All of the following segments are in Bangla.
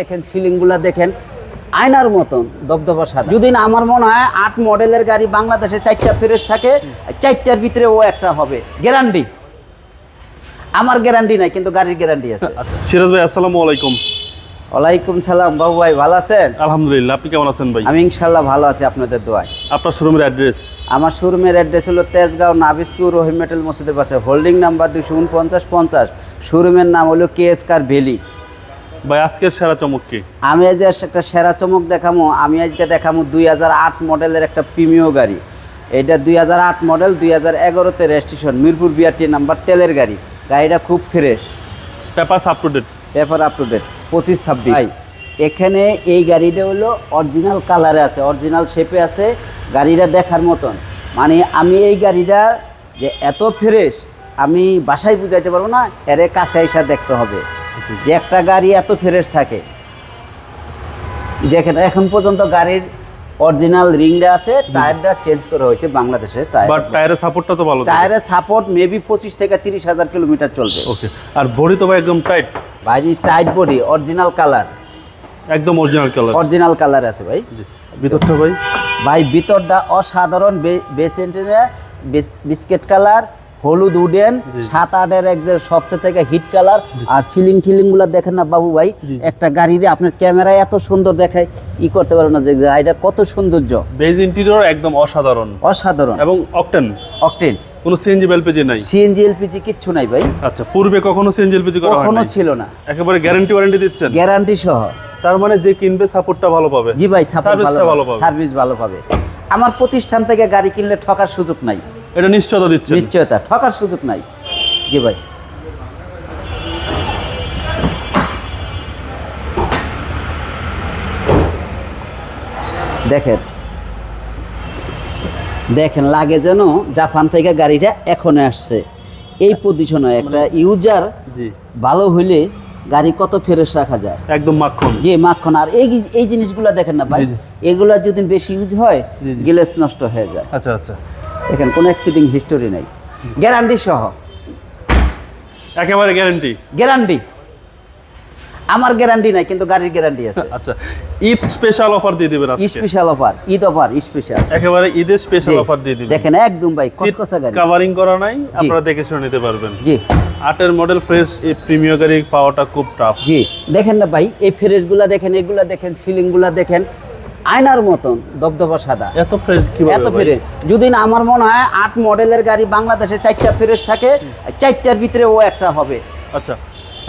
দেখেন, সিলিংগুলা দেখেন আয়নার মতন দবদবা সাদা। যদি না আমার মনে হয় 8 মডেলের গাড়ি বাংলাদেশে 4টা ফ্রেশ থাকে, 4টার ভিতরে ও একটা হবে। গ্যারান্টি, আমার গ্যারান্টি নাই কিন্তু গাড়ির গ্যারান্টি আছে। সিরাজ ভাই আসসালামু আলাইকুম। ওয়ালাইকুম সালাম। বাবু ভাই ভালো আছেন? আলহামদুলিল্লাহ, আপনি কেমন আছেন ভাই? আমি ইনশাল্লাহ ভালো আছি আপনাদের দোয়ায়। আপনার শোরুমের অ্যাড্রেস? আমার শোরুমের অ্যাড্রেস হলো তেজগাঁও নাবিস্কু রহিম মেটাল মসজিদের পাশে, হোল্ডিং নাম্বার 24950। শোরুমের নাম হলো KS কার ভ্যালি। ভাই আজকের সেরা চমক কি? আমি আজ একটা সেরা চমক দেখামো। আমি আজকে দেখামো 2008 মডেলের একটা প্রিমিয় গাড়ি। এটা 2008 মডেল, 2011-তে রেজিস্ট্রেশন, মিরপুর বিআরটি নাম্বার, তেলের গাড়ি। গাড়িটা খুব fresh, papers up to date. Paper up to date 25-26। ভাই এখানে এই গাড়িটা হলো অরিজিনাল কালারে আছে, অরিজিনাল শেপে আছে, গাড়িটা দেখার মতন। মানে আমি এই গাড়িটা যে এত ফ্রেশ আমি বাসায় বুঝাইতে পারবো না, এর কাছে এসে দেখতে হবে যে একটা গাড়ি এত ফ্রেশ থাকে। দেখেন এখন পর্যন্ত গাড়ির অরিজিনাল রিংটা আছে, টায়ারটা চেঞ্জ করা হয়েছে বাংলাদেশে। বাট টায়ারের সাপোর্টটা তো ভালো। টায়ারের সাপোর্ট মেবি 25 থেকে 30,000 কিলোমিটার চলবে। ওকে। আর বডি তো ভাই একদম টাইট। ভাই টাইট বডি, অরিজিনাল কালার, একদম অরিজিনাল কালার। অরিজিনাল কালার আছে ভাই। ভিতরটা ভাই? ভাই ভিতরটা অসাধারণ, বিস্কেট কালার, হলুদ উডেন, 7-8-এর একদম সবচেয়ে থেকে হিট কালার। আর সিলিং গুলা দেখেন না বাবু ভাই, একটা গাড়িরে আপনার ক্যামেরায় এত সুন্দর দেখায়, করতে পারো না যে গাড়িটা কত সৌন্দর্য। বেজ ইন্টেরিয়র একদম অসাধারণ, অসাধারণ। এবং অকটেন অকটেন, কোনো সিএনজি এলপিজি নাই? সিএনজি এলপিজি কিচ্ছু নাই ভাই। আচ্ছা, পূর্বে কখনো সিএনজি এলপিজি করা হয়নি? কখনো ছিল না। একেবারে গ্যারান্টি ওয়ারেন্টি দিচ্ছেন? গ্যারান্টি সহ। তার মানে যে কিনবে সাপোর্টটা ভালো পাবে? জি ভাই, সার্ভিসটা ভালো পাবে। সার্ভিস ভালো পাবে। আমার প্রতিষ্ঠান থেকে গাড়ি কিনলে ঠকার সুযোগ নাই। এটা নিশ্চয়তা দিচ্ছেন? নিশ্চয়তা, ঠকার সুযোগ নাই। জি ভাই। দেখেন দেখেন লাগে যেন জাপান থেকে গাড়িটা এখন আসছে। এই পজিশনে একটা ইউজার ভালো হইলে গাড়ি কত ফ্রেশ রাখা যায়, একদম মাখন। যে মাখন। আর এই জিনিসগুলো দেখেন না ভাই, এগুলা যদি বেশি ইউজ হয় গ্লেস নষ্ট হয়ে যায়। আচ্ছা আচ্ছা। দেখেন কোনো অ্যাক্সিডেন্ট হিস্টোরি নাই, গ্যারান্টি সহ। একেবারে গ্যারান্টি? গ্যারান্টি, আমার গ্যারান্টি নাই কিন্তু গাড়ির গ্যারান্টি আছে। আচ্ছা, ঈদ স্পেশাল অফার দিয়ে দিবেন আজকে? Special offer, Eid offer special, একেবারে ঈদের স্পেশাল অফার দিয়ে দিবেন। দেখেন একদম ভাই কসকসা গাড়ি, কভারিং করা নাই, আপনারা দেখে শুনে নিতে পারবেন। জি। 8-এর মডেল ফ্রেশ, এই প্রিমিয়ার গাড়ি পাওয়াটা খুব টাফ। জি দেখেন না ভাই, এই ফ্রেশগুলা দেখেন, এগুলা দেখেন, সিলিংগুলা দেখেন আয়নার মতন দবদবা সাদা। এত ফ্রেশ কিভাবে? এত ফ্রেশ। যদি না আমার মনে হয় 8 মডেলের গাড়ি বাংলাদেশে 4টা ফ্রেশ থাকে, 4টার ভিতরে ও একটা হবে। আচ্ছা,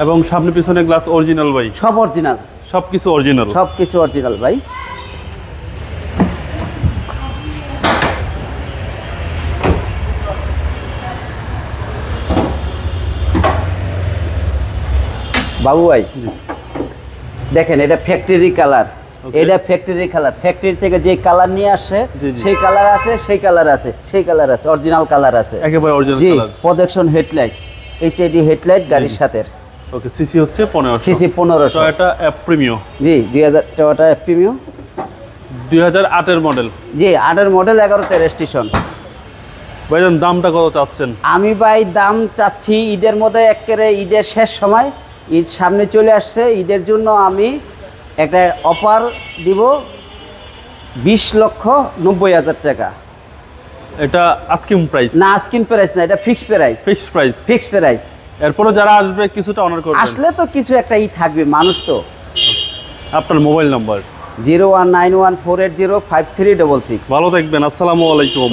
এবং সামনে পিছনে গ্লাস অরিজিনাল ভাই? সব অরিজিনাল, সবকিছু অরিজিনাল? সবকিছু অরিজিনাল ভাই। বাবু ভাই দেখেন, এটা ফ্যাক্টরি কালার, এটা ফ্যাক্টরি কালার। ফ্যাক্টরি থেকে যে কালার নিয়ে আসে সেই কালার আছে, সেই কালার আছে, সেই কালার আছে, অরিজিনাল কালার আছে, একেবারে original colour. Protection headlight, HID headlight গাড়ির সাথে। ওকে। সিসি হচ্ছে 1500? সিসি 1500। Toyota Premio? জি 2000 টয়োটা প্রিমিও, 2008-এর মডেল? জি 8-এর মডেল, 11-তে রেজিস্ট্রেশন। ভাইজান দামটা কত চাচ্ছেন? আমি ভাই দাম চাচ্ছি ঈদের মধ্যে, একেবারে ঈদের শেষ সময়, ঈদ সামনে চলে আসছে, ঈদের জন্য আমি একটা অফার দিব 20,90,000 টাকা। এটা আস্কিং প্রাইস? না আস্কিং প্রাইস না, এটা fixed price. Fixed price? Fixed price. এরপরে যারা আসবে কিছুটা অনার করবেন? আসলে তো কিছু একটা থাকবে, মানুষ তো। আপনার মোবাইল নাম্বার? 01914805366। ভালো থাকবেন, আসসালামু আলাইকুম।